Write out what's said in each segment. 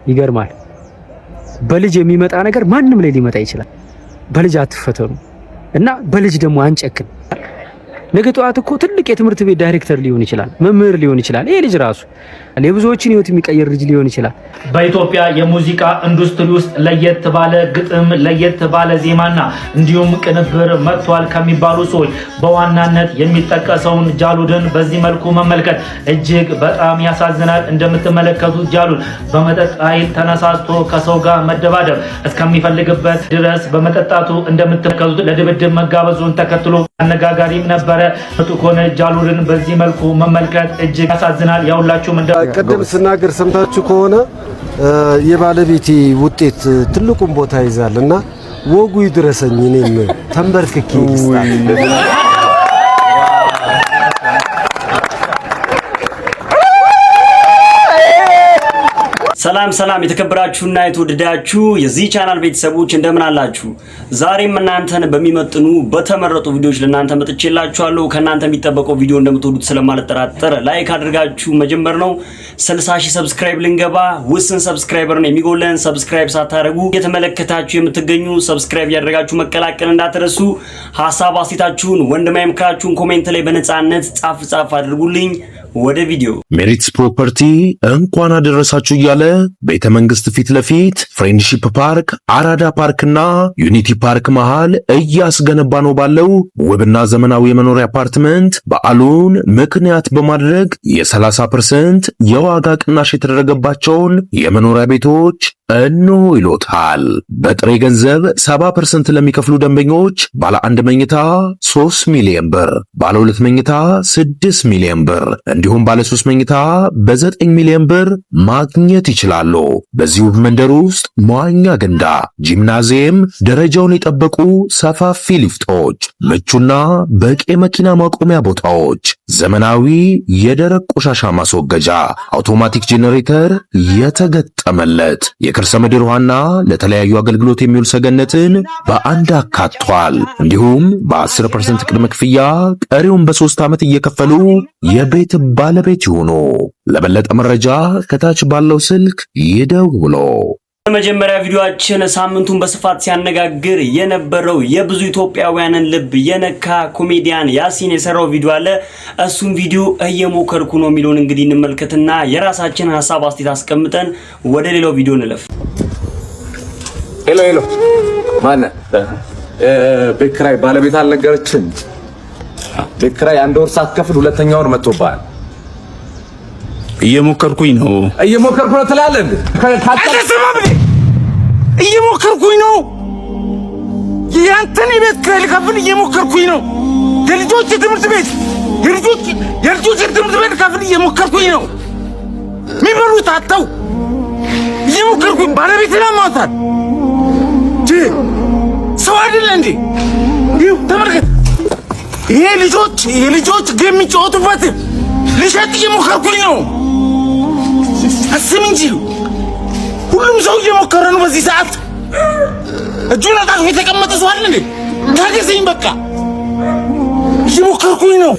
ይገርማል። በልጅ የሚመጣ ነገር ማንም ላይ ሊመጣ ይችላል። በልጅ አትፈተኑ እና በልጅ ደግሞ አንጨክን። ነገ ጠዋት እኮ ትልቅ የትምህርት ቤት ዳይሬክተር ሊሆን ይችላል፣ መምህር ሊሆን ይችላል። ይሄ ልጅ ራሱ የብዙዎችን ህይወት የሚቀይር ልጅ ሊሆን ይችላል። በኢትዮጵያ የሙዚቃ ኢንዱስትሪ ውስጥ ለየት ባለ ግጥም፣ ለየት ባለ ዜማና እንዲሁም ቅንብር መጥቷል ከሚባሉ ሰዎች በዋናነት የሚጠቀሰውን ጃሉድን በዚህ መልኩ መመልከት እጅግ በጣም ያሳዝናል። እንደምትመለከቱት ጃሉድ በመጠጥ ኃይል ተነሳስቶ ከሰው ጋር መደባደብ እስከሚፈልግበት ድረስ በመጠጣቱ እንደምትመለከቱት ለድብድብ መጋበዙን ተከትሎ አነጋጋሪም ነበረ። ምጡኮነ ጃሉድን በዚህ መልኩ መመልከት እጅግ ያሳዝናል። ያውላችሁም ቀደም ስናገር ሰምታችሁ ከሆነ የባለቤቴ ውጤት ትልቁን ቦታ ይዛልና ወጉ ይድረሰኝ እኔም ተንበርክኬ ይስጣል። ሰላም የተከበራችሁና የተወደዳችሁ የዚህ ቻናል ቤተሰቦች እንደምን አላችሁ? ዛሬም እናንተን በሚመጥኑ በተመረጡ ቪዲዮዎች ለእናንተ መጥቼላችኋለሁ። ከእናንተ የሚጠበቀው ቪዲዮ እንደምትወዱት ስለማልጠራጠር ላይክ አድርጋችሁ መጀመር ነው። 60,000 ሰብስክራይብ ልንገባ ውስን ሰብስክራይበር ነው የሚጎለን። ሰብስክራይብ ሳታደርጉ የተመለከታችሁ የምትገኙ ሰብስክራይብ ያደርጋችሁ መቀላቀል እንዳትረሱ። ሐሳብ አስተያየታችሁን ወንድማይ ምክራችሁን ኮሜንት ላይ በነጻነት ጻፍ አድርጉልኝ። ወደ ቪዲዮ ሜሪትስ ፕሮፐርቲ እንኳን አደረሳችሁ እያለ ቤተ መንግስት ፊት ለፊት ፍሬንድሺፕ ፓርክ፣ አራዳ ፓርክና ዩኒቲ ፓርክ መሃል እያስገነባ ነው ባለው ውብና ዘመናዊ የመኖሪያ አፓርትመንት በዓሉን ምክንያት በማድረግ የ30% የዋጋ ቅናሽ የተደረገባቸውን የመኖሪያ ቤቶች እንሆ ይሎታል። በጥሬ ገንዘብ 70% ለሚከፍሉ ደንበኞች ባለ 1 መኝታ 3 ሚሊዮን ብር፣ ባለ 2 መኝታ 6 ሚሊዮን ብር እንዲሁም ባለ 3 መኝታ በ9 ሚሊዮን ብር ማግኘት ይችላሉ። በዚሁ መንደር ውስጥ መዋኛ ገንዳ፣ ጂምናዚየም፣ ደረጃውን የጠበቁ ሰፋፊ ሊፍቶች፣ ምቹና በቂ መኪና ማቆሚያ ቦታዎች፣ ዘመናዊ የደረቅ ቆሻሻ ማስወገጃ፣ አውቶማቲክ ጄኔሬተር የተገጠመለት የከርሰ ምድር ውሃና ለተለያዩ አገልግሎት የሚውል ሰገነትን በአንድ አካቷል። እንዲሁም በ10% ቅድመ ክፍያ ቀሪውን በ3 ዓመት እየከፈሉ የቤት ባለቤት ይሁኑ። ለበለጠ መረጃ ከታች ባለው ስልክ ይደውሉ። በመጀመሪያ ቪዲዮአችን ሳምንቱን በስፋት ሲያነጋግር የነበረው የብዙ ኢትዮጵያውያንን ልብ የነካ ኮሜዲያን ያሲን የሰራው ቪዲዮ አለ። እሱም ቪዲዮ እየሞከርኩ ነው የሚለውን እንግዲህ እንመልከትና የራሳችንን ሐሳብ አስተያየት አስቀምጠን ወደ ሌላው ቪዲዮ እንለፍ። ሄሎ ማን ቤት ኪራይ ባለቤት አልነገረችም? ቤት ኪራይ 1 ወር ሳትከፍል 2ኛ ወር መጥቶብሃል። እየሞከርኩኝ ነው ትላለህ። እየሞከርኩኝ ነው። ያንተን ቤት ኪራይ ልከፍል እየሞከርኩኝ ነው። የልጆች ትምህርት ቤት ትምህርት ቤት ልከፍል እየሞከርኩኝ ነው። የሚበሉት አጥተው እየሞከርኩኝ ባለቤቴን አሟታል። ሰው አይደለ እንዴ? ይኸው ተመልከት። ይሄ ልጆች ጌም የሚጫወቱበት ልሸጥ እየሞከርኩኝ ነው። አስብ እንጂ ሁሉም ሰው እየሞከረ ነው። በዚህ ሰዓት እጁን አጣጥፎ የተቀመጠ ሰው አለ እንዴ? ታገሰኝ፣ በቃ እየሞከርኩኝ ነው።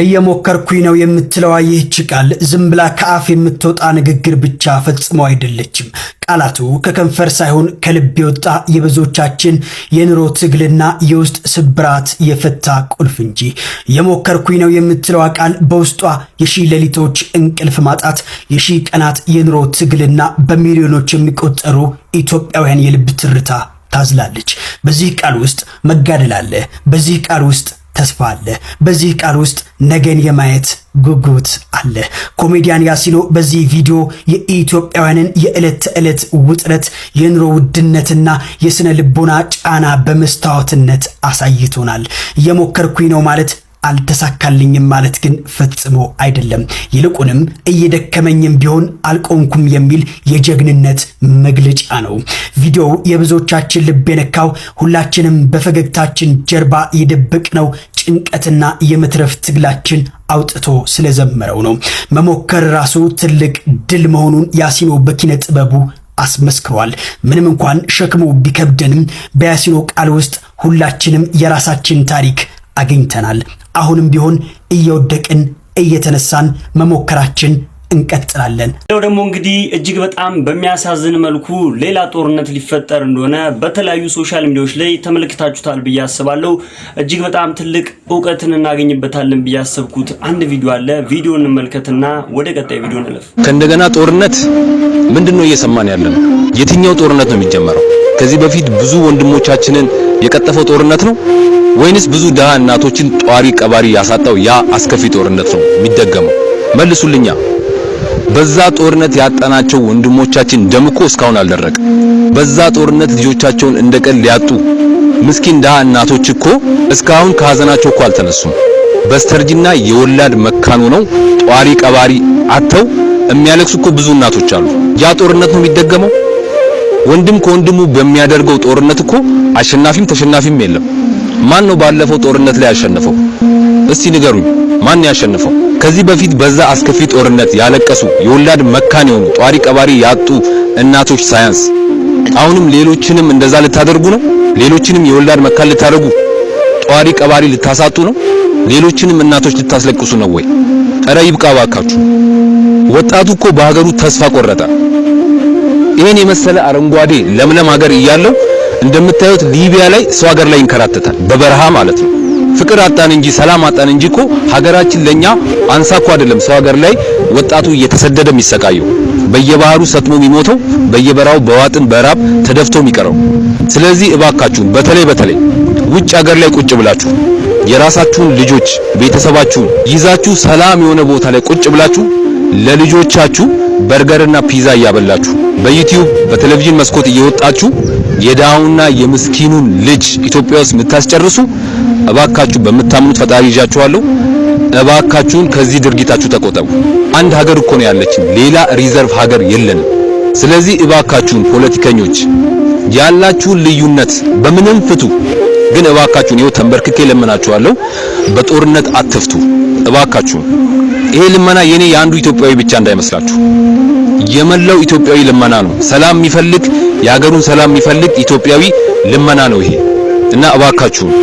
እየሞከርኩኝ ነው የምትለው ይህች ቃል ዝም ብላ ከአፍ የምትወጣ ንግግር ብቻ ፈጽሞ አይደለችም። ቃላቱ ከከንፈር ሳይሆን ከልብ የወጣ የብዙዎቻችን የኑሮ ትግልና የውስጥ ስብራት የፈታ ቁልፍ እንጂ። እየሞከርኩኝ ነው የምትለው ቃል በውስጧ የሺህ ሌሊቶች እንቅልፍ ማጣት፣ የሺህ ቀናት የኑሮ ትግልና በሚሊዮኖች የሚቆጠሩ ኢትዮጵያውያን የልብ ትርታ ታዝላለች። በዚህ ቃል ውስጥ መጋደል አለ። በዚህ ቃል ውስጥ ተስፋ አለ። በዚህ ቃል ውስጥ ነገን የማየት ጉጉት አለ። ኮሜዲያን ያሲኖ በዚህ ቪዲዮ የኢትዮጵያውያንን የዕለት ተዕለት ውጥረት፣ የኑሮ ውድነትና የስነ ልቦና ጫና በመስታወትነት አሳይቶናል። እየሞከርኩኝ ነው ማለት አልተሳካልኝም ማለት ግን ፈጽሞ አይደለም። ይልቁንም እየደከመኝም ቢሆን አልቆምኩም የሚል የጀግንነት መግለጫ ነው። ቪዲዮው የብዙዎቻችን ልብ የነካው ሁላችንም በፈገግታችን ጀርባ የደበቅነው ጭንቀትና የመትረፍ ትግላችን አውጥቶ ስለዘመረው ነው። መሞከር ራሱ ትልቅ ድል መሆኑን ያሲኖ በኪነ ጥበቡ አስመስክሯል። ምንም እንኳን ሸክሙ ቢከብደንም በያሲኖ ቃል ውስጥ ሁላችንም የራሳችን ታሪክ አግኝተናል። አሁንም ቢሆን እየወደቅን እየተነሳን መሞከራችን እንቀጥላለን። ሌላው ደግሞ እንግዲህ እጅግ በጣም በሚያሳዝን መልኩ ሌላ ጦርነት ሊፈጠር እንደሆነ በተለያዩ ሶሻል ሚዲያዎች ላይ ተመልክታችሁታል ብዬ አስባለሁ። እጅግ በጣም ትልቅ ዕውቀትን እናገኝበታለን ብዬ አሰብኩት አንድ ቪዲዮ አለ። ቪዲዮ እንመልከትና ወደ ቀጣይ ቪዲዮ እንለፍ። ከእንደገና ጦርነት ምንድነው እየሰማን ያለነው? የትኛው ጦርነት ነው የሚጀመረው? ከዚህ በፊት ብዙ ወንድሞቻችንን የቀጠፈው ጦርነት ነው ወይንስ ብዙ ደሃ እናቶችን ጧሪ ቀባሪ ያሳጣው ያ አስከፊ ጦርነት ነው የሚደገመው? መልሱልኛ። በዛ ጦርነት ያጣናቸው ወንድሞቻችን ደም እኮ እስካሁን አልደረቀ። በዛ ጦርነት ልጆቻቸውን እንደቀል ሊያጡ ምስኪን ደሃ እናቶች እኮ እስካሁን ከሀዘናቸው እኮ አልተነሱም። በስተርጅና የወላድ መካኑ ነው ጧሪ ቀባሪ አተው የሚያለቅሱ እኮ ብዙ እናቶች አሉ። ያ ጦርነት ነው የሚደገመው? ወንድም ከወንድሙ በሚያደርገው ጦርነት እኮ አሸናፊም ተሸናፊም የለም። ማን ነው ባለፈው ጦርነት ላይ ያሸነፈው? እስቲ ንገሩኝ፣ ማን ያሸነፈው? ከዚህ በፊት በዛ አስከፊ ጦርነት ያለቀሱ የወላድ መካን የሆኑ ጧሪ ቀባሪ ያጡ እናቶች ሳያንስ አሁንም ሌሎችንም እንደዛ ልታደርጉ ነው? ሌሎችንም የወላድ መካን ልታደርጉ ጧሪ ቀባሪ ልታሳጡ ነው? ሌሎችንም እናቶች ልታስለቅሱ ነው ወይ? ኧረ ይብቃ ባካችሁ። ወጣቱ እኮ በሀገሩ ተስፋ ቆረጠ። ይሄን የመሰለ አረንጓዴ ለምለም ሀገር እያለው እንደምታዩት ሊቢያ ላይ ሰው ሀገር ላይ ይንከራተታል፣ በበረሃ ማለት ነው። ፍቅር አጣን እንጂ ሰላም አጣን እንጂ እኮ ሀገራችን ለኛ አንሳኩ አይደለም። ሰው ሀገር ላይ ወጣቱ እየተሰደደ የሚሰቃየው በየባህሩ ሰጥሞ የሚሞተው በየበራው በዋጥን በራብ ተደፍቶ የሚቀረው። ስለዚህ እባካችሁን በተለይ ውጭ ሀገር ላይ ቁጭ ብላችሁ የራሳችሁን ልጆች ቤተሰባችሁን ይዛችሁ ሰላም የሆነ ቦታ ላይ ቁጭ ብላችሁ ለልጆቻችሁ በርገርና ፒዛ እያበላችሁ በዩቲዩብ በቴሌቪዥን መስኮት እየወጣችሁ የዳውና የምስኪኑን ልጅ ኢትዮጵያ ውስጥ የምታስጨርሱ እባካችሁ በመታምኑት ፈጣሪ ይዣችኋለሁ። እባካችሁን ከዚህ ድርጊታችሁ ተቆጠቡ። አንድ ሀገር እኮ ነው ያለችን፣ ሌላ ሪዘርቭ ሀገር የለንም። ስለዚህ እባካችሁን ፖለቲከኞች ያላችሁን ልዩነት በምንም ፍቱ። ግን እባካችሁን ይኸው ተንበርክኬ ለምናችኋለሁ፣ በጦርነት አትፍቱ እባካችሁን። ይሄ ልመና የኔ የአንዱ ኢትዮጵያዊ ብቻ እንዳይመስላችሁ፣ የመላው ኢትዮጵያዊ ልመና ነው። ሰላም የሚፈልግ የሀገሩን ሰላም የሚፈልግ ኢትዮጵያዊ ልመና ነው ይሄ እና እባካችሁን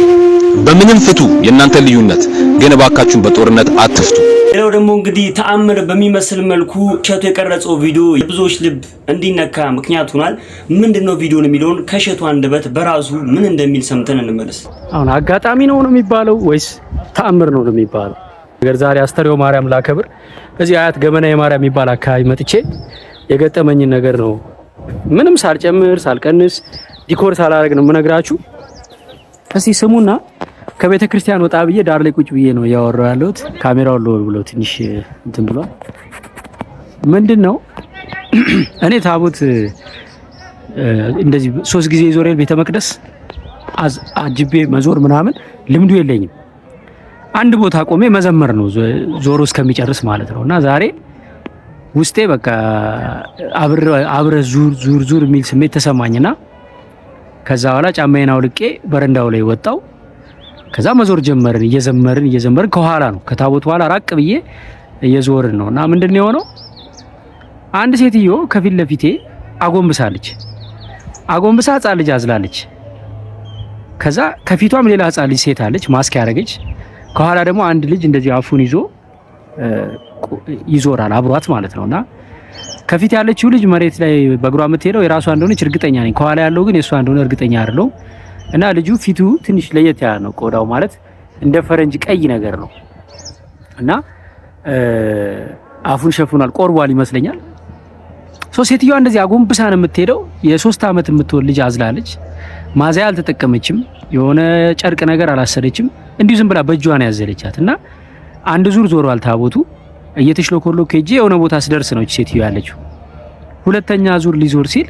በምንም ፍቱ የእናንተ ልዩነት፣ ግን እባካችሁን በጦርነት አትፍቱ። ሌላው ደግሞ እንግዲህ ተአምር በሚመስል መልኩ እሸቱ የቀረጸው ቪዲዮ የብዙዎች ልብ እንዲነካ ምክንያት ሆኗል። ምንድነው ቪዲዮን የሚለውን ከእሸቱ አንደበት በራሱ ምን እንደሚል ሰምተን እንመለስ። አሁን አጋጣሚ ነው የሚባለው ወይስ ተአምር ነው የሚባለው? ነገር ዛሬ አስተርዮ ማርያም ላከብር እዚህ አያት ገመና የማርያም የሚባል አካባቢ መጥቼ የገጠመኝን ነገር ነው ምንም ሳልጨምር ሳልቀንስ ዲኮር ሳላረግ ነው የምነግራችሁ። እስቲ ስሙና ከቤተ ክርስቲያን ወጣ ብዬ ዳር ላይ ቁጭ ብዬ ነው ያወራው ያለሁት። ካሜራው ሎል ብሎ ትንሽ እንትን ብሏል። ምንድነው እኔ ታቦት እንደዚህ 3 ጊዜ ዞሬል ቤተ መቅደስ አጅቤ መዞር ምናምን ልምዱ የለኝም። አንድ ቦታ ቆሜ መዘመር ነው ዞሮ እስከሚጨርስ ማለት ነውና ዛሬ ውስጤ በቃ አብረ ዙር የሚል ስሜት ተሰማኝና ከዛ በኋላ ጫማዬን አውልቄ በረንዳው ላይ ወጣው። ከዛ መዞር ጀመርን። እየዘመርን ከኋላ ነው ከታቦት ኋላ ራቅ ብዬ እየዞርን ነውና ምንድነው የሆነው? አንድ ሴትዮ ከፊት ለፊቴ አጎንብሳለች። አጎንብሳ ሕፃን ልጅ አዝላለች። ከዛ ከፊቷም ሌላ ሕፃን ልጅ ሴት አለች ማስክ ያደረገች። ከኋላ ደግሞ አንድ ልጅ እንደዚህ አፉን ይዞ ይዞራል አብሯት ማለት ነውና ከፊት ያለችው ልጅ መሬት ላይ በእግሯ የምትሄደው የራሷ እንደሆነች እርግጠኛ ነኝ። ከኋላ ያለው ግን የሷ እንደሆነ እርግጠኛ አይደለሁም። እና ልጁ ፊቱ ትንሽ ለየት ያለ ነው። ቆዳው ማለት እንደ ፈረንጅ ቀይ ነገር ነው እና አፉን ሸፍኗል፣ ቆርቧል ይመስለኛል። ሴትዮዋ እንደዚህ አጎንብሳ ነው የምትሄደው። የ3 ዓመት የምትወልድ ልጅ አዝላለች። ማዛያ አልተጠቀመችም፣ የሆነ ጨርቅ ነገር አላሰረችም። እንዲሁ ዝም ብላ በእጇ ነው ያዘለቻት እና አንድ ዙር ዞሯል ታቦቱ። እየተሽሎኮሎክ ሄጄ የሆነ ቦታ ስደርስ ነው ሴትዮ ያለችው። ሁለተኛ ዙር ሊዞር ሲል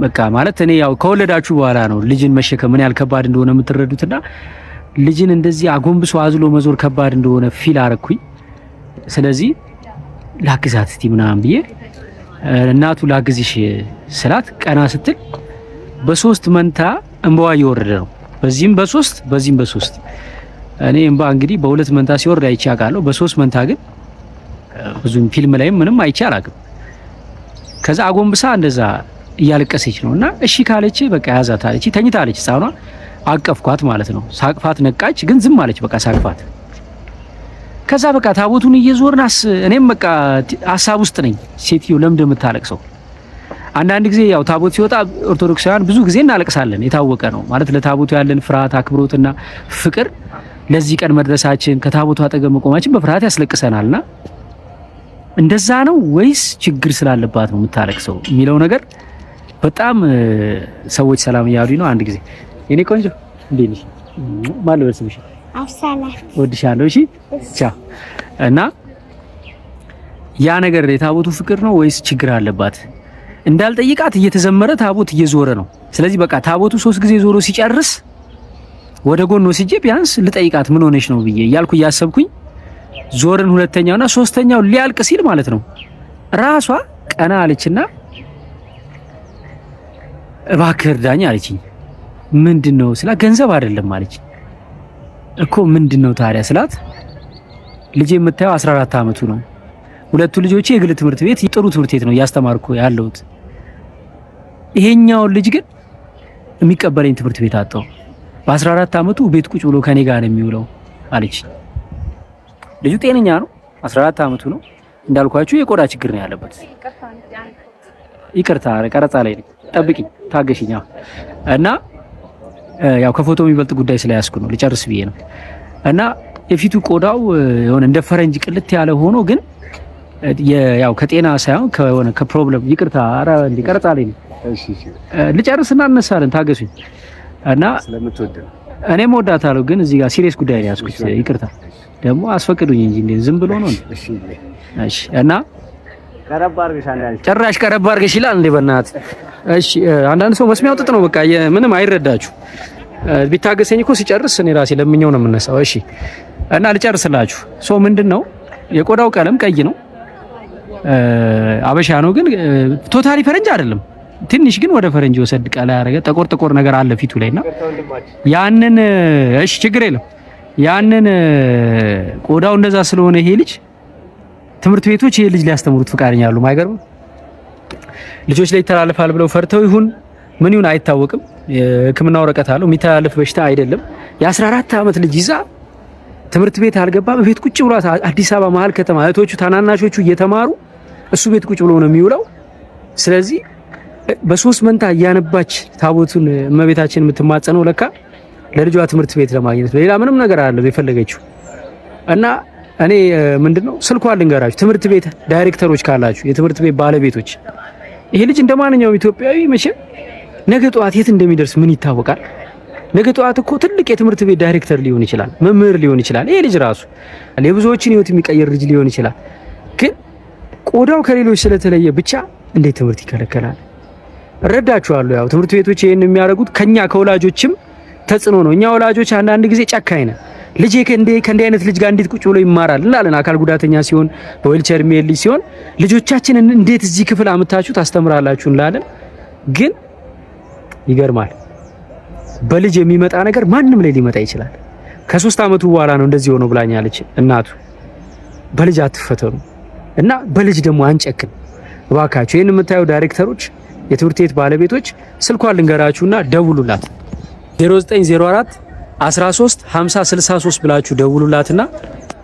በቃ ማለት እኔ ያው ከወለዳችሁ በኋላ ነው ልጅን መሸከም ምን ያህል ከባድ እንደሆነ የምትረዱትና ልጅን እንደዚህ አጎንብሶ አዝሎ መዞር ከባድ እንደሆነ ፊል አረኩኝ። ስለዚህ ላግዛት እስቲ ምናምን ብዬ እናቱ ላግዝሽ ስላት ቀና ስትል በ3 መንታ እንባዋ እየወረደ ነው። በዚህም በ3 እኔ እንባ እንግዲህ በ2 መንታ ሲወርድ አይቼ አውቃለሁ። በ3 መንታ ግን ብዙም ፊልም ላይም ምንም አይቼ አላውቅም። ከዛ አጎንብሳ እንደዛ እያለቀሰች ነውና እሺ ካለች በቃ ያዛት አለች። ተኝታለች ህፃኗ። አቀፍኳት ማለት ነው። ሳቅፋት ነቃች፣ ግን ዝም አለች። በቃ ሳቅፋት። ከዛ በቃ ታቦቱን እየዞርናስ እኔም በቃ ሐሳብ ውስጥ ነኝ። ሴትዮ ለምን እንደምታለቅሰው አንዳንድ ጊዜ ያው ታቦት ሲወጣ ኦርቶዶክሳውያን ብዙ ጊዜ እናለቅሳለን። የታወቀ ነው ማለት ለታቦቱ ያለን ፍርሃት፣ አክብሮትና ፍቅር ለዚህ ቀን መድረሳችን ከታቦቱ አጠገብ መቆማችን በፍርሃት ያስለቅሰናልና እንደዛ ነው ወይስ ችግር ስላለባት ነው የምታለቅሰው የሚለው ነገር በጣም ሰዎች ሰላም እያሉኝ ነው። አንድ ጊዜ የኔ ቆንጆ እንዴት ነሽ? ማን ልበልሽ? አፍሳላ ወድሻለሁ። እሺ ቻው። እና ያ ነገር የታቦቱ ፍቅር ነው ወይስ ችግር አለባት? እንዳልጠይቃት እየተዘመረ ታቦት እየዞረ ነው። ስለዚህ በቃ ታቦቱ 3 ጊዜ ዞሮ ሲጨርስ ወደ ጎን ወስጄ ቢያንስ ልጠይቃት ምን ሆነሽ ነው ብዬ እያልኩ እያሰብኩኝ ዞርን። ሁለተኛውና ሶስተኛው ሊያልቅ ሲል ማለት ነው ራሷ ቀና አለችና እባክህ እርዳኝ አለችኝ። ምንድነው ስላ ገንዘብ አይደለም አለች። እኮ ምንድነው ታዲያ ስላት ልጄ የምታየው 14 አመቱ ነው። ሁለቱ ልጆቼ የግል ትምህርት ቤት ጥሩ ትምህርት ቤት ነው ያስተማርኩ ያለሁት። ይሄኛው ልጅ ግን የሚቀበለኝ ትምህርት ቤት አጣው። በ14 አመቱ ቤት ቁጭ ብሎ ከኔ ጋር ነው የሚውለው አለች። ልጁ ጤነኛ ነው፣ 14 አመቱ ነው። እንዳልኳችሁ የቆዳ ችግር ነው ያለበት። ይቅርታ ቀረጻ ላይ ነኝ፣ ጠብቂኝ፣ ታገሽኛ። እና ያው ከፎቶ የሚበልጥ ጉዳይ ስለያዝኩ ነው ልጨርስ ብዬ ነው። እና የፊቱ ቆዳው የሆነ እንደ ፈረንጅ ቅልት ያለ ሆኖ ግን ያው ከጤና ሳይሆን ከሆነ ከፕሮብለም ይቅርታ፣ አረ እንዲ ቀረጻ ላይ ነኝ። እሺ ልጨርስና እነሳለን፣ ታገሱኝ። እና ስለምትወድ እኔም ወዳታለሁ፣ ግን እዚህ ጋር ሲሪየስ ጉዳይ ነው ያዝኩት። ይቅርታ ደግሞ አስፈቅዱኝ እንጂ እንዴ ዝም ብሎ ነው። እሺ እና ቀረብ አድርገሽ አንዳንድ ጭራሽ ቀረብ አድርገሽ ይላል እንዴ በእናትህ። እሺ አንዳንድ ሰው መስሚያው ጥጥ ነው፣ በቃ ምንም አይረዳችሁ። ቢታገሰኝ እኮ ሲጨርስ እኔ ራሴ ለምኜው ነው የምነሳው። እሺ እና ልጨርስላችሁ። ሶ ምንድነው የቆዳው ቀለም ቀይ ነው፣ አበሻ ነው፣ ግን ቶታሊ ፈረንጅ አይደለም። ትንሽ ግን ወደ ፈረንጅ ወሰድ ቀላ ያረገ ጠቆር ነገር አለ ፊቱ ላይና ያንን እሺ ችግር የለም። ያንን ቆዳው እንደዛ ስለሆነ ይሄ ልጅ ትምህርት ቤቶች ይሄ ልጅ ሊያስተምሩት ፍቃደኛ ያሉ ማይገርም ልጆች ላይ ይተላለፋል ብለው ፈርተው ይሁን ምን ይሁን አይታወቅም። የሕክምና ወረቀት አለው፣ የሚተላለፍ በሽታ አይደለም። የ14 አመት ልጅ ይዛ ትምህርት ቤት አልገባም። ቤት ቁጭ ብሏት አዲስ አበባ መሀል ከተማ እህቶቹ ታናናሾቹ እየተማሩ እሱ ቤት ቁጭ ብሎ ነው የሚውለው። ስለዚህ በሶስት መንታ እያነባች ታቦቱን እመቤታችን የምትማጸነው ለካ ለልጇ ትምህርት ቤት ለማግኘት ሌላ ምንም ነገር አይደለም የፈለገችው። እና እኔ ምንድነው ስልኳን ልንገራችሁ፣ ትምህርት ቤት ዳይሬክተሮች ካላችሁ፣ የትምህርት ቤት ባለቤቶች፣ ይሄ ልጅ እንደማንኛውም ኢትዮጵያዊ መቼም ነገ ጠዋት የት እንደሚደርስ ምን ይታወቃል? ነገ ጠዋት እኮ ትልቅ የትምህርት ቤት ዳይሬክተር ሊሆን ይችላል፣ መምህር ሊሆን ይችላል። ይሄ ልጅ ራሱ የብዙዎችን ህይወት የሚቀይር ልጅ ሊሆን ይችላል። ግን ቆዳው ከሌሎች ስለተለየ ብቻ እንዴት ትምህርት ይከለከላል? እረዳችኋለሁ። ያው ትምህርት ቤቶች ይሄን የሚያደርጉት ከኛ ከወላጆችም ተጽዕኖ ነው። እኛ ወላጆች አንዳንድ ጊዜ ጨካኝ ነን። ልጄ ከእንዲህ አይነት ልጅ ጋር እንዴት ቁጭ ብሎ ይማራል እንላለን። አካል ጉዳተኛ ሲሆን በዊልቸር የሚሄድ ልጅ ሲሆን ልጆቻችንን እንዴት እዚህ ክፍል አምታችሁ ታስተምራላችሁ እንላለን። ግን ይገርማል፣ በልጅ የሚመጣ ነገር ማንም ላይ ሊመጣ ይችላል። ከ3 አመቱ በኋላ ነው እንደዚህ ሆኖ ብላኛለች እናቱ። በልጅ አትፈተኑ እና በልጅ ደግሞ አንጨክን እባካችሁ። ይሄን የምታዩ ዳይሬክተሮች፣ የትምህርት ቤት ባለቤቶች ስልኳን ልንገራችሁና ደውሉላት 0904 13 50 63 ብላችሁ ደውሉላትና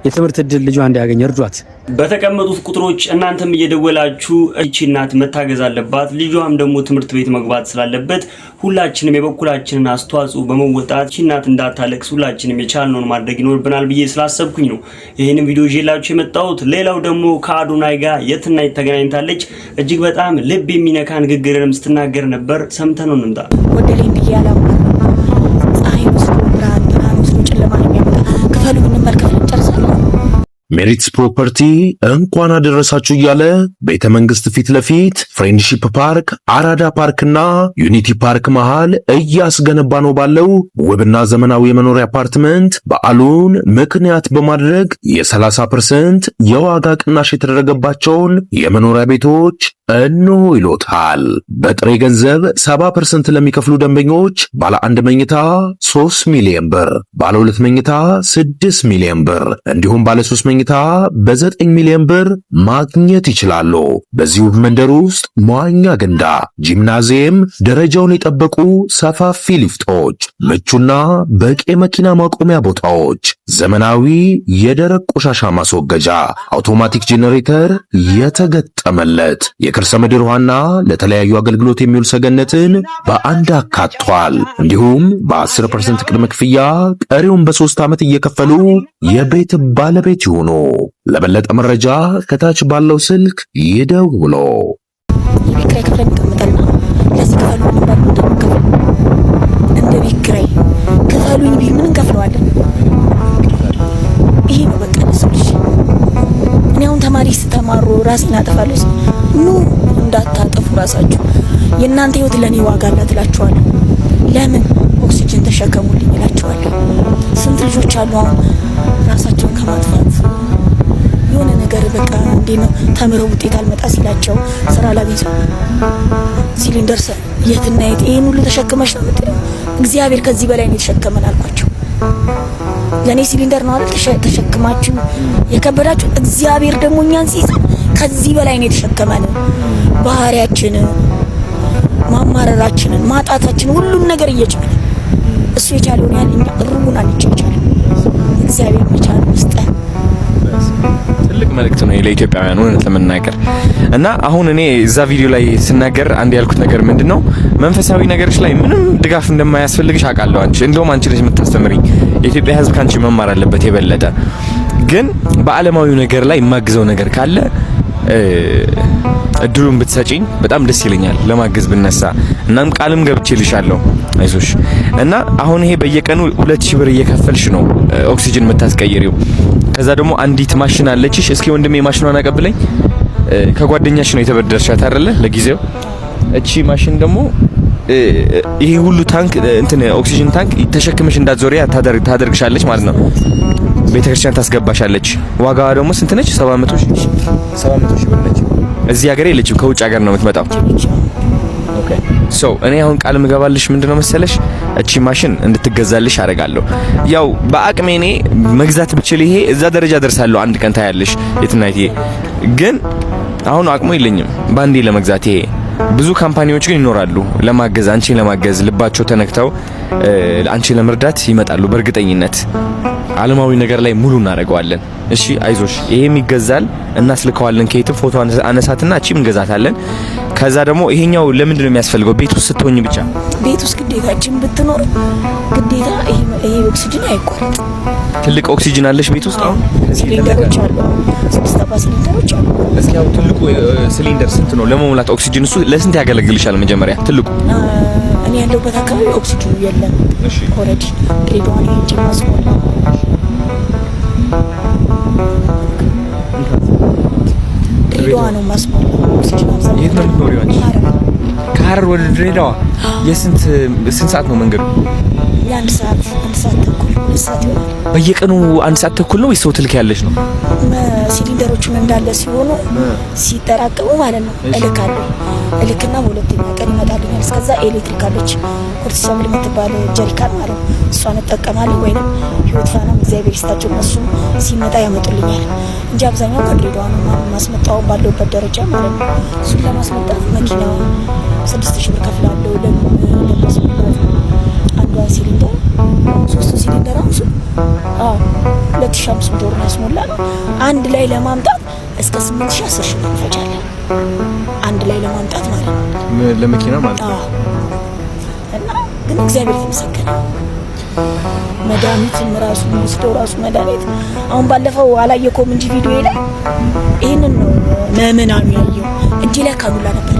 የትምህርት እድል ልጇ እንዲያገኝ እርዷት። በተቀመጡት ቁጥሮች እናንተም እየደወላችሁ እቺ እናት መታገዝ አለባት፣ ልጇም ደግሞ ትምህርት ቤት መግባት ስላለበት ሁላችንም የበኩላችንን አስተዋጽኦ በመወጣት እቺ እናት እንዳታለቅስ ሁላችንም የቻልነውን ማድረግ ይኖርብናል ብዬ ስላሰብኩኝ ነው ይሄንን ቪዲዮ ይዤላችሁ የመጣሁት። ሌላው ደግሞ ከአዶናይ ጋር የትና ተገናኝታለች። እጅግ በጣም ልብ የሚነካ ንግግርንም ስትናገር ነበር። ሰምተነው እንምጣ። ወደሌን ብያለሁ ፀሐይ ወስዶ ብርሃን ወስዶ ጨለማ የሚያመጣ ክፈሉ እንመልከት እንጨርሳለን። ሜሪትስ ፕሮፐርቲ እንኳን አደረሳችሁ እያለ ቤተ መንግስት ፊት ለፊት ፍሬንድሺፕ ፓርክ፣ አራዳ ፓርክና ዩኒቲ ፓርክ መሃል እያስገነባ ነው ባለው ውብና ዘመናዊ የመኖሪያ አፓርትመንት በዓሉን ምክንያት በማድረግ የ30% የዋጋ ቅናሽ የተደረገባቸውን የመኖሪያ ቤቶች እነሆ ይሎታል። በጥሬ ገንዘብ 70% ለሚከፍሉ ደንበኞች ባለ 1 መኝታ 3 ሚሊዮን ብር፣ ባለ 2 መኝታ 6 ሚሊዮን ብር እንዲሁም ባለ 3 መኝታ በ9 ሚሊዮን ብር ማግኘት ይችላሉ። በዚሁ መንደር ውስጥ መዋኛ ገንዳ፣ ጂምናዚየም፣ ደረጃውን የጠበቁ ሰፋፊ ሊፍቶች፣ ምቹና በቂ መኪና ማቆሚያ ቦታዎች፣ ዘመናዊ የደረቅ ቆሻሻ ማስወገጃ፣ አውቶማቲክ ጄኔሬተር የተገጠመለት የከርሰ ምድር ውሃና ለተለያዩ አገልግሎት የሚውል ሰገነትን በአንድ አካቷል። እንዲሁም በ10% ቅድመ ክፍያ ቀሪውን በ3 ዓመት እየከፈሉ የቤት ባለቤት ይሁኑ። ለበለጠ መረጃ ከታች ባለው ስልክ ይደውሉ። የቤት ኪራይ ከፍለን እንቀምጣለን። ለዚህ ክፈሉኝ ባሉ እንደምንከፍል እንደ ቤት ኪራይ ክፈሉኝ ቢል ምን እንከፍለዋለን? ይሄ ነው በቃ ለሰው ልጅ። እኔ አሁን ተማሪ ስተማሩ ራሴን አጠፋለሁ። ኑ እንዳታጠፉ ራሳችሁ። የእናንተ ህይወት ለኔ ዋጋ አላት እላችኋለሁ። ለምን ኦክሲጅን ተሸከሙልኝ እላችኋለሁ። ስንት ልጆች አሉ አሁን ራሳቸውን ከማጥፋት የሆነ ነገር በቃ እንዴ ነው ተምረው ውጤት አልመጣ ሲላቸው ስራ ላገኝ ሲሊንደር የትና የት ይሄን ሁሉ ተሸክመሽ ነው የምትለው። እግዚአብሔር ከዚህ በላይ ነው የተሸከመን አልኳቸው። ለኔ ሲሊንደር ነው አይደል ተሸክማችሁ የከበዳችሁ። እግዚአብሔር ደግሞ እኛን ሲይዘን ከዚህ በላይ ነው የተሸከመን። ባህሪያችን፣ ማማረራችንን፣ ማጣታችን ሁሉን ነገር እየቻለ እሱ የቻለውን ያህል እኛ ሩቡን አንቻቻለን። እግዚአብሔር መቻል መስጠት ትልቅ መልእክት ነው ለኢትዮጵያውያን እውነት ለመናገር እና አሁን እኔ እዛ ቪዲዮ ላይ ስናገር አንድ ያልኩት ነገር ምንድነው መንፈሳዊ ነገሮች ላይ ምንም ድጋፍ እንደማያስፈልግሽ አውቃለሁ። እንደውም አንቺ ልጅ የምታስተምሪኝ የኢትዮጵያ ሕዝብ ካንቺ መማር አለበት የበለጠ። ግን በዓለማዊው ነገር ላይ የማግዘው ነገር ካለ እድሉን ብትሰጪኝ በጣም ደስ ይለኛል ለማገዝ ብነሳ። እናም ቃልም ገብቼልሻለሁ አይዞሽ። እና አሁን ይሄ በየቀኑ 2000 ብር እየከፈልሽ ነው ኦክሲጅን የምታስቀይሪው። ከዛ ደግሞ አንዲት ማሽን አለችሽ። እስኪ ወንድሜ ማሽኗን አቀብለኝ። ከጓደኛሽ ነው የተበደርሻት አይደለ ለጊዜው። እቺ ማሽን ደግሞ ይሄ ሁሉ ታንክ እንትን ኦክሲጅን ታንክ ተሸክመሽ እንዳትዞሪ ታደርግሻለች ማለት ነው። ቤተክርስቲያን ታስገባሻለች። ዋጋዋ ደግሞ ስንት ነች? 700 ሺህ ብር ነች። እዚህ ሀገር የለችም፣ ከውጭ ሀገር ነው የምትመጣው። ኦኬ ሶ እኔ አሁን ቃል ምገባልሽ ምንድነው መሰለሽ እቺ ማሽን እንድትገዛልሽ አደርጋለሁ። ያው በአቅሜ እኔ መግዛት ብችል ይሄ እዛ ደረጃ ደርሳለሁ አንድ ቀን ታያለሽ የትናይት። ግን አሁን አቅሙ የለኝም ባንዴ ለመግዛት። ይሄ ብዙ ካምፓኒዎች ግን ይኖራሉ ለማገዝ፣ አንቺን ለማገዝ ልባቸው ተነክተው አንቺን ለመርዳት ይመጣሉ በእርግጠኝነት። ዓለማዊ ነገር ላይ ሙሉ እናደርገዋለን። እሺ አይዞሽ፣ ይሄም ይገዛል፣ እናስልከዋለን። ከየትም ፎቶ አነሳትና እቺም እንገዛታለን። ከዛ ደግሞ ይሄኛው ለምንድን ነው የሚያስፈልገው? ቤት ውስጥ ስትሆኝ ብቻ። ቤት ውስጥ ግዴታችን ብትኖር ግዴታ ይሄ ኦክሲጅን አይቋረጥ። ትልቅ ኦክሲጅን አለሽ ቤት ውስጥ? አሁን ሲሊንደሮች አሉ፣ 6 ሲሊንደሮች አሉ። እስኪ አሁን ትልቁ ሲሊንደር ስንት ነው ለመሙላት ኦክሲጅን? እሱ ለስንት ያገለግልሻል? መጀመሪያ ትልቁ እኔ ያለሁበት አካባቢ ኦክሲጅኑ የለም። እሺ ኦሬዲ ድሬዳዋ ነው ጀማስሞላ ድሬዳዋ ነው ማስሞላ ኦክሲጅን አብዛኛው። የት ነው የምትኖሪው አንቺ? ከሐረር ወደ ድሬዳዋ የስንት ሰዓት ነው መንገዱ? የአንድ ሰዓት ተኩል 2 ሰዓት ይሆናል። በየቀኑ 1 ሰዓት ተኩል ነው ወይስ ሰው ትልክ ያለሽ ነው? ሲሊንደሮቹን እንዳለ ሲሆኑ ሲጠራቀሙ ማለት ነው እልክና በሁለተኛ ቀን ይመጣልኛል። እስከዛ ኤሌክትሪክ አለች ፖርትሰብል የምትባል ጀሪካን ማለት ነው። እሷን እጠቀማለሁ። ወይንም ህይወት ፋናም እግዚአብሔር ይስጣቸው እነሱ ሲመጣ ያመጡልኛል እንጂ አብዛኛው ከድሬዳዋ ነው ማስመጣው ባለውበት ደረጃ ማለት ነው። እሱን ለማስመጣት መኪና 6000 ብር ከፍላለሁ ለማስመጣት። አንዷ ሲሊንደር 3 ሲሊንደር አውሱ 2500 ብር ያስሞላ ነው። አንድ ላይ ለማምጣት እስከ 8000 10,000 ብር እንፈጃለን። አንድ ላይ ለማምጣት ማለት ነው ለመኪና ማለት ነው። እና ግን እግዚአብሔር የተመሰገነ መድኃኒት ራሱ ወስደው ራሱ መድኃኒት አሁን ባለፈው አላየከውም እንጂ ቪዲዮ ላይ ይሄንን ነው ምዕመናኑ ያየው። እጄ ላይ ካኑላ ነበር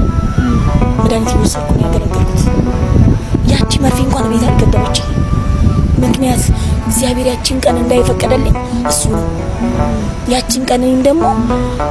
መድኃኒት እየወሰድኩ ነው ያገለገልኩት። ያቺ መርፌ እንኳን ቤት አልገደለች። ምክንያት እግዚአብሔር ያችን ቀን እንዳይፈቀደልኝ እሱ ነው። ያችን ቀን እኔም ደግሞ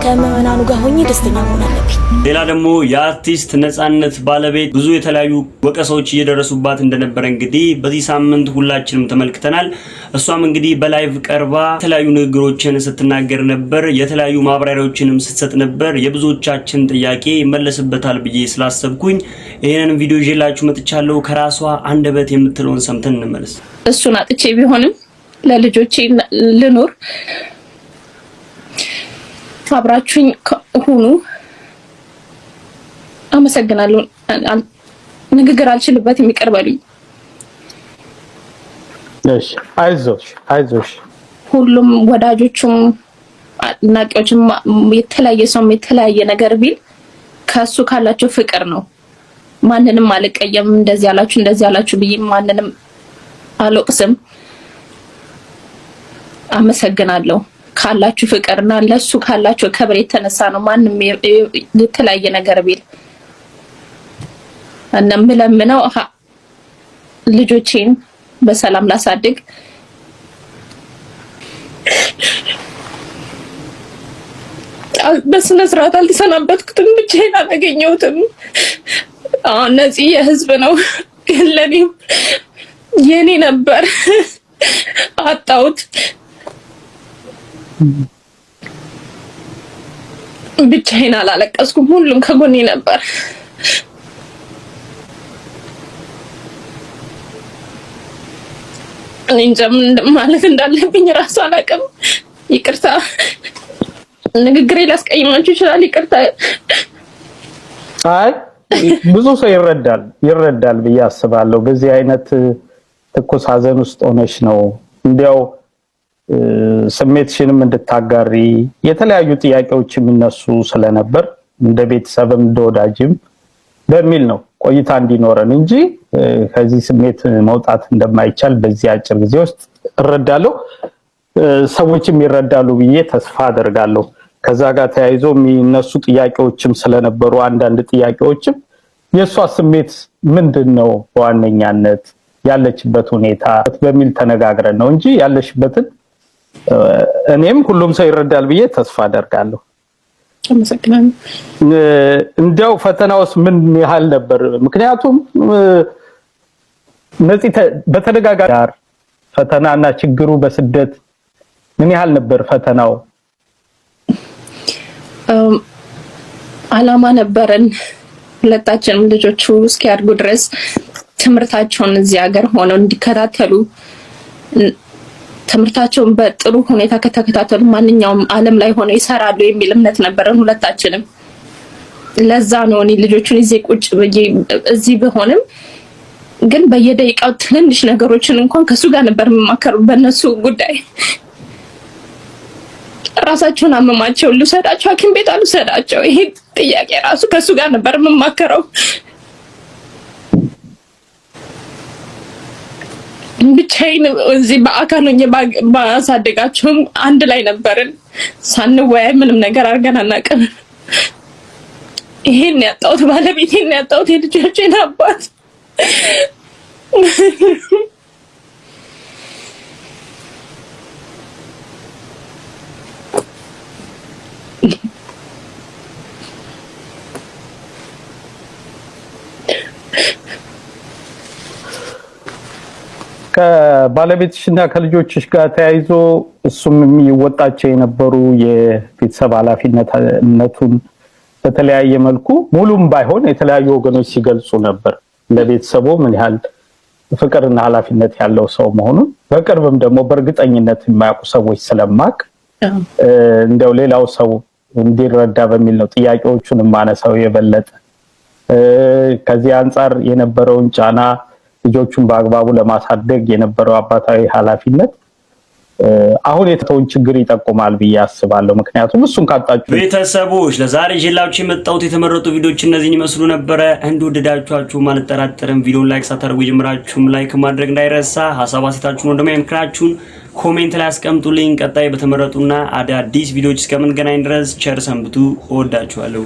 ከምዕመናኑ ጋር ሆኜ ደስተኛ መሆን አለብኝ። ሌላ ደግሞ የአርቲስት ነጻነት ባለቤት ብዙ የተለያዩ ወቀሳዎች እየደረሱባት እንደነበረ እንግዲህ በዚህ ሳምንት ሁላችንም ተመልክተናል። እሷም እንግዲህ በላይቭ ቀርባ የተለያዩ ንግግሮችን ስትናገር ነበር፣ የተለያዩ ማብራሪያዎችንም ስትሰጥ ነበር። የብዙዎቻችን ጥያቄ ይመለስበታል ብዬ ስላሰብኩኝ ይሄንን ቪዲዮ ይዤላችሁ መጥቻለሁ። ከራሷ አንደበት የምትለውን ሰምተን እንመለስ። እሱን አጥቼ ቢሆንም ለልጆቼ ልኖር፣ አብራችሁኝ ሁኑ። አመሰግናለሁ። ንግግር አልችልበትም፣ ይቅር በሉኝ። እሺ፣ አይዞሽ። ሁሉም ወዳጆቹም አድናቂዎችም የተለያየ ሰው የተለያየ ነገር ቢል ከሱ ካላቸው ፍቅር ነው። ማንንም አልቀየም። እንደዚህ ያላችሁ ብዬ ማንንም አልወቅስም። አመሰግናለሁ ካላችሁ ፍቅርና ለሱ ካላችሁ ክብር የተነሳ ነው። ማንንም የተለያየ ነገር ቢል እና ምለምነው ልጆቼን በሰላም ላሳድግ በስነ ስርዓት አልተሰናበትኩትም፣ ብቻዬን አላገኘሁትም። እነዚህ የህዝብ ነው፣ ግን ለኔም የኔ ነበር። አጣሁት። ብቻዬን አላለቀስኩም፣ ሁሉም ከጎኔ ነበር። እኔ እንጃ ምን ማለት እንዳለብኝ ራሱ አላውቅም። ይቅርታ፣ ንግግሬ ሊያስቀይማችሁ ይችላል። ይቅርታ። አይ ብዙ ሰው ይረዳል ብዬ አስባለሁ። በዚህ አይነት ትኩስ ሀዘን ውስጥ ሆነሽ ነው እንዲያው ስሜትሽንም እንድታጋሪ የተለያዩ ጥያቄዎች የሚነሱ ስለነበር እንደ ቤተሰብም እንደ ወዳጅም በሚል ነው ቆይታ እንዲኖረን እንጂ ከዚህ ስሜት መውጣት እንደማይቻል በዚህ አጭር ጊዜ ውስጥ እረዳለሁ። ሰዎችም ይረዳሉ ብዬ ተስፋ አደርጋለሁ። ከዛ ጋር ተያይዞ የሚነሱ ጥያቄዎችም ስለነበሩ አንዳንድ ጥያቄዎችም የሷ ስሜት ምንድነው በዋነኛነት ያለችበት ሁኔታ በሚል ተነጋግረን ነው እንጂ ያለሽበትን እኔም ሁሉም ሰው ይረዳል ብዬ ተስፋ አደርጋለሁ። አመሰግናለሁ። እንደው ፈተናውስ ምን ያህል ነበር? ምክንያቱም ነዚህ በተደጋጋሚ ፈተናና ችግሩ በስደት ምን ያህል ነበር ፈተናው? አላማ ነበረን ሁለታችንም ልጆቹ እስኪያድጉ ድረስ ትምህርታቸውን እዚህ ሀገር ሆነው እንዲከታተሉ፣ ትምህርታቸውን በጥሩ ሁኔታ ከተከታተሉ ማንኛውም ዓለም ላይ ሆነው ይሰራሉ የሚል እምነት ነበረን ሁለታችንም። ለዛ ነው እኔ ልጆቹን ቁጭ ብዬ እዚህ በሆንም ግን በየደቂቃው ትንሽ ነገሮችን እንኳን ከሱ ጋር ነበር የምማከረው በእነሱ ጉዳይ። ራሳቸውን አመማቸው፣ ልውሰዳቸው ሐኪም ቤት አልወሰዳቸው፣ ይሄ ጥያቄ ራሱ ከሱ ጋር ነበር የምማከረው። ብቻዬን እዚህ በአካል ሆኜ ባሳደጋቸውም አንድ ላይ ነበርን። ሳንወያይ ምንም ነገር አድርገን አናውቅም። ይሄን ያጣሁት ባለቤቴን ያጣሁት የልጆቼን አባት ከባለቤትሽና ከልጆችሽ ጋር ተያይዞ እሱም የሚወጣቸው የነበሩ የቤተሰብ ኃላፊነቱን በተለያየ መልኩ ሙሉም ባይሆን የተለያዩ ወገኖች ሲገልጹ ነበር። ለቤተሰቡ ምን ያህል ፍቅርና ኃላፊነት ያለው ሰው መሆኑን በቅርብም ደግሞ በእርግጠኝነት የማያውቁ ሰዎች ስለማቅ እንደው ሌላው ሰው እንዲረዳ በሚል ነው ጥያቄዎቹን ማነሳው የበለጠ ከዚህ አንፃር የነበረውን ጫና ልጆቹን በአግባቡ ለማሳደግ የነበረው አባታዊ ኃላፊነት አሁን የተተውን ችግር ይጠቁማል ብዬ አስባለሁ። ምክንያቱም እሱን ካጣችሁ ቤተሰቦች ለዛሬ ጀላችሁ የመጣሁት የተመረጡ ቪዲዮዎች እነዚህን ይመስሉ ነበር። እንደወደዳችኋችሁ ማልጠራጠርም ቪዲዮን ላይክ ሳታደርጉ ጀምራችሁም ላይክ ማድረግ እንዳይረሳ። ሐሳብ አስተያየታችሁን ወንድሜ ምክራችሁን ኮሜንት ላይ አስቀምጡልኝ። ቀጣይ በተመረጡና አዳዲስ ቪዲዮዎች እስከምንገናኝ ድረስ ቸር ሰንብቱ። እወዳችኋለሁ።